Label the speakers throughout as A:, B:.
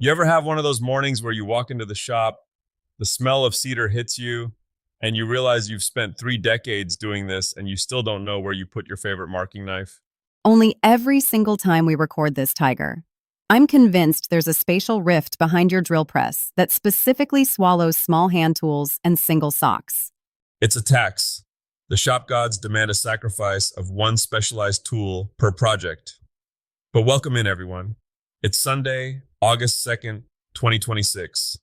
A: You ever have one of those mornings where you walk into the shop, the smell of cedar hits you, and you realize you've spent 3 decades doing this and you still don't know where you put your favorite marking knife?
B: Only every single time we record this, Tiger. I'm convinced there's a spatial rift behind your drill press that specifically swallows small hand tools and single socks.
A: It's a tax. The shop gods demand a sacrifice of one specialized tool per project. But welcome in, everyone. It's Sunday, August 2nd, 2026.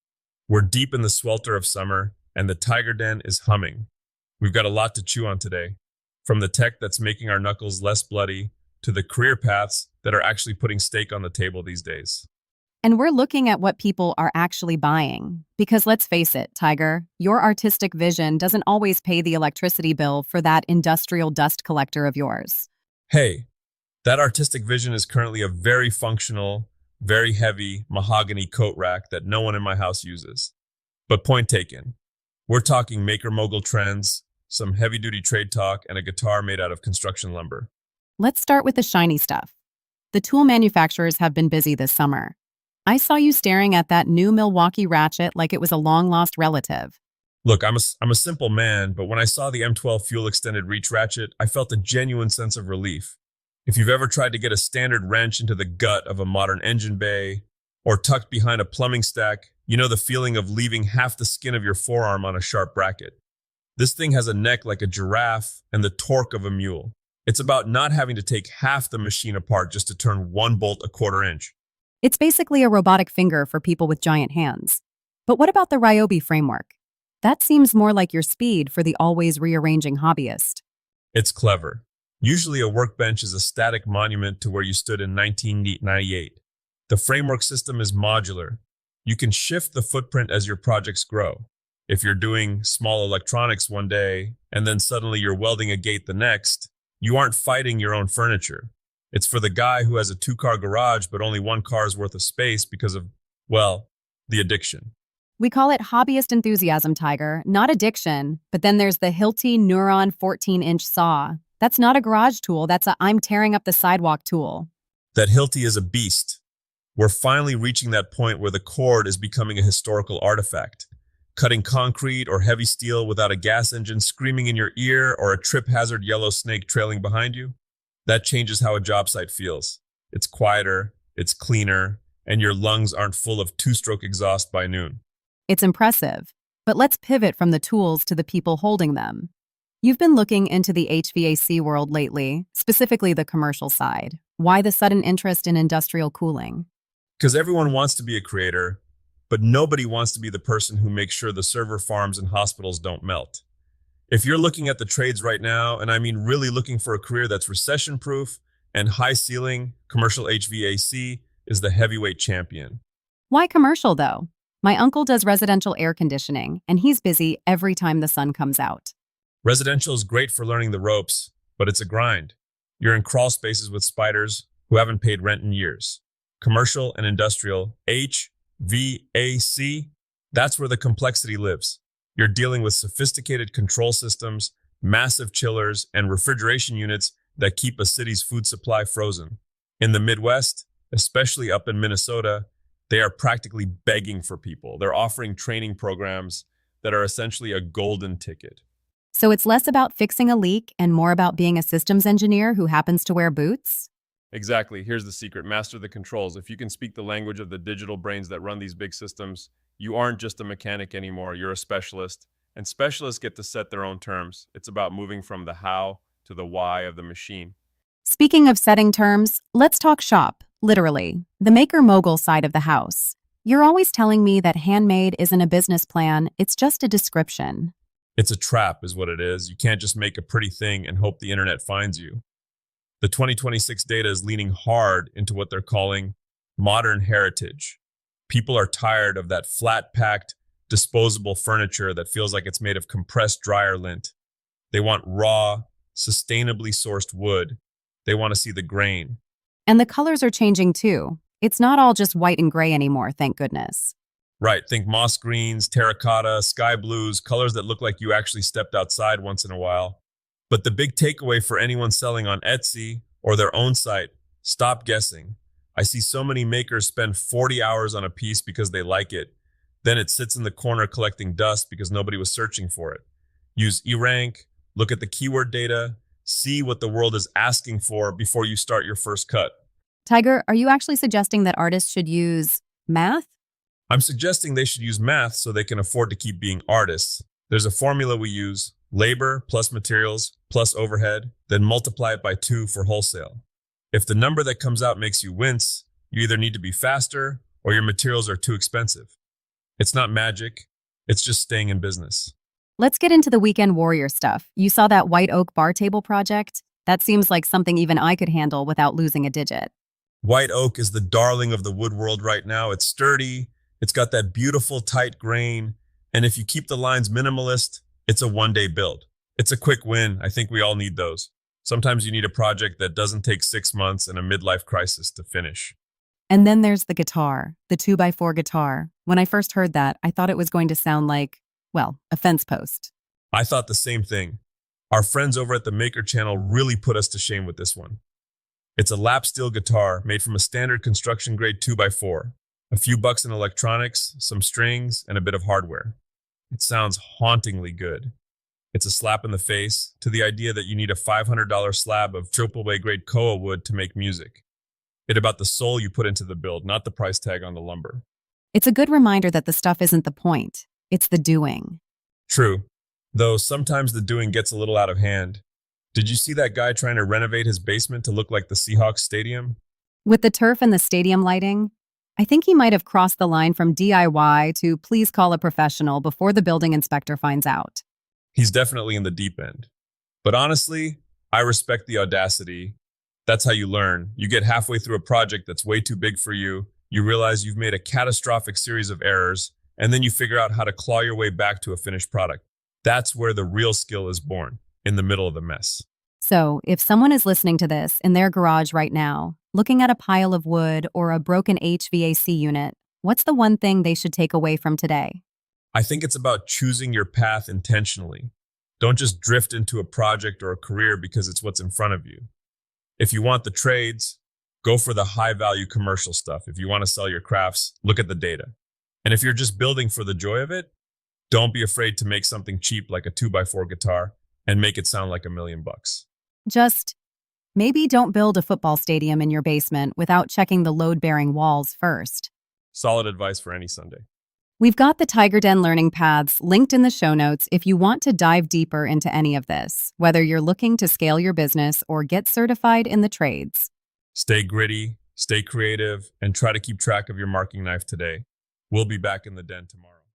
A: We're deep in the swelter of summer, and the TigerDen is humming. We've got a lot to chew on today, from the tech that's making our knuckles less bloody to the career paths that are actually putting steak on the table these days.
B: And we're looking at what people are actually buying. Because let's face it, Tiger, your artistic vision doesn't always pay the electricity bill for that industrial dust collector of yours.
A: Hey, that artistic vision is currently a very functional, very heavy mahogany coat rack that no one in my house uses. But point taken. We're talking maker mogul trends, some heavy-duty trade talk, and a guitar made out of construction lumber.
B: Let's start with the shiny stuff. The tool manufacturers have been busy this summer. I saw you staring at that new Milwaukee ratchet like it was a long-lost relative.
A: Look, I'm a simple man, but when I saw the M12 fuel extended reach ratchet, I felt a genuine sense of relief. If you've ever tried to get a standard wrench into the gut of a modern engine bay, or tucked behind a plumbing stack, you know the feeling of leaving half the skin of your forearm on a sharp bracket. This thing has a neck like a giraffe and the torque of a mule. It's about not having to take half the machine apart just to turn one bolt a quarter inch.
B: It's basically a robotic finger for people with giant hands. But what about the Ryobi framework? That seems more like your speed for the always rearranging hobbyist.
A: It's clever. Usually a workbench is a static monument to where you stood in 1998. The framework system is modular. You can shift the footprint as your projects grow. If you're doing small electronics one day, and then suddenly you're welding a gate the next, you aren't fighting your own furniture. It's for the guy who has a 2-car garage but only 1 car's worth of space because of, well, the addiction.
B: We call it hobbyist enthusiasm, Tiger, not addiction. But then there's the Hilti Neuron 14-inch saw. That's not a garage tool, that's a I'm tearing up the sidewalk tool.
A: That Hilti is a beast. We're finally reaching that point where the cord is becoming a historical artifact. Cutting concrete or heavy steel without a gas engine screaming in your ear or a trip hazard yellow snake trailing behind you. That changes how a job site feels. It's quieter, it's cleaner, and your lungs aren't full of 2-stroke exhaust by noon.
B: It's impressive. But let's pivot from the tools to the people holding them. You've been looking into the HVAC world lately, specifically the commercial side. Why the sudden interest in industrial cooling?
A: Because everyone wants to be a creator, but nobody wants to be the person who makes sure the server farms and hospitals don't melt. If you're looking at the trades right now, and I mean really looking for a career that's recession-proof and high-ceiling, commercial HVAC is the heavyweight champion.
B: Why commercial, though? My uncle does residential air conditioning, and he's busy every time the sun comes out.
A: Residential is great for learning the ropes, but it's a grind. You're in crawl spaces with spiders who haven't paid rent in years. Commercial and industrial, HVAC, that's where the complexity lives. You're dealing with sophisticated control systems, massive chillers, and refrigeration units that keep a city's food supply frozen. In the Midwest, especially up in Minnesota, they are practically begging for people. They're offering training programs that are essentially a golden ticket.
B: So it's less about fixing a leak and more about being a systems engineer who happens to wear boots?
A: Exactly. Here's the secret. Master the controls. If you can speak the language of the digital brains that run these big systems, you aren't just a mechanic anymore. You're a specialist. And specialists get to set their own terms. It's about moving from the how to the why of the machine.
B: Speaking of setting terms, let's talk shop, literally, the maker mogul side of the house. You're always telling me that handmade isn't a business plan, it's just a description.
A: It's a trap, is what it is. You can't just make a pretty thing and hope the internet finds you. The 2026 data is leaning hard into what they're calling modern heritage. People are tired of that flat-packed, disposable furniture that feels like it's made of compressed dryer lint. They want raw, sustainably sourced wood. They want to see the grain.
B: And the colors are changing too. It's not all just white and gray anymore, thank goodness.
A: Right, think moss greens, terracotta, sky blues, colors that look like you actually stepped outside once in a while. But the big takeaway for anyone selling on Etsy or their own site, stop guessing. I see so many makers spend 40 hours on a piece because they like it. Then it sits in the corner collecting dust because nobody was searching for it. Use eRank, look at the keyword data, see what the world is asking for before you start your first cut.
B: Tiger, are you actually suggesting that artists should use math?
A: I'm suggesting they should use math so they can afford to keep being artists. There's a formula we use: labor plus materials plus overhead, then multiply it by 2 for wholesale. If the number that comes out makes you wince, you either need to be faster or your materials are too expensive. It's not magic, it's just staying in business.
B: Let's get into the weekend warrior stuff. You saw that white oak bar table project? That seems like something even I could handle without losing a digit.
A: White oak is the darling of the wood world right now. It's sturdy, it's got that beautiful tight grain, and if you keep the lines minimalist, it's a one-day build. It's a quick win. I think we all need those. Sometimes you need a project that doesn't take 6 months and a midlife crisis to finish.
B: And then there's the guitar, the 2x4 guitar. When I first heard that, I thought it was going to sound like, well, a fence post.
A: I thought the same thing. Our friends over at the Maker channel really put us to shame with this one. It's a lap steel guitar made from a standard construction grade 2x4, a few bucks in electronics, some strings, and a bit of hardware. It sounds hauntingly good. It's a slap in the face to the idea that you need a $500 slab of AAA grade koa wood to make music. It's about the soul you put into the build, not the price tag on the lumber.
B: It's a good reminder that the stuff isn't the point. It's the doing.
A: True, though sometimes the doing gets a little out of hand. Did you see that guy trying to renovate his basement to look like the Seahawks stadium?
B: With the turf and the stadium lighting, I think he might have crossed the line from DIY to please call a professional before the building inspector finds out.
A: He's definitely in the deep end. But honestly, I respect the audacity. That's how you learn. You get halfway through a project that's way too big for you, you realize you've made a catastrophic series of errors, and then you figure out how to claw your way back to a finished product. That's where the real skill is born, in the middle of the mess.
B: So, if someone is listening to this in their garage right now, looking at a pile of wood or a broken HVAC unit, what's the one thing they should take away from today?
A: I think it's about choosing your path intentionally. Don't just drift into a project or a career because it's what's in front of you. If you want the trades, go for the high-value commercial stuff. If you want to sell your crafts, look at the data. And if you're just building for the joy of it, don't be afraid to make something cheap like a 2x4 guitar and make it sound like $1,000,000.
B: Just maybe don't build a football stadium in your basement without checking the load-bearing walls first.
A: Solid advice for any Sunday.
B: We've got the TigerDen learning paths linked in the show notes if you want to dive deeper into any of this, whether you're looking to scale your business or get certified in the trades.
A: Stay gritty, stay creative, and try to keep track of your marking knife today. We'll be back in the den tomorrow.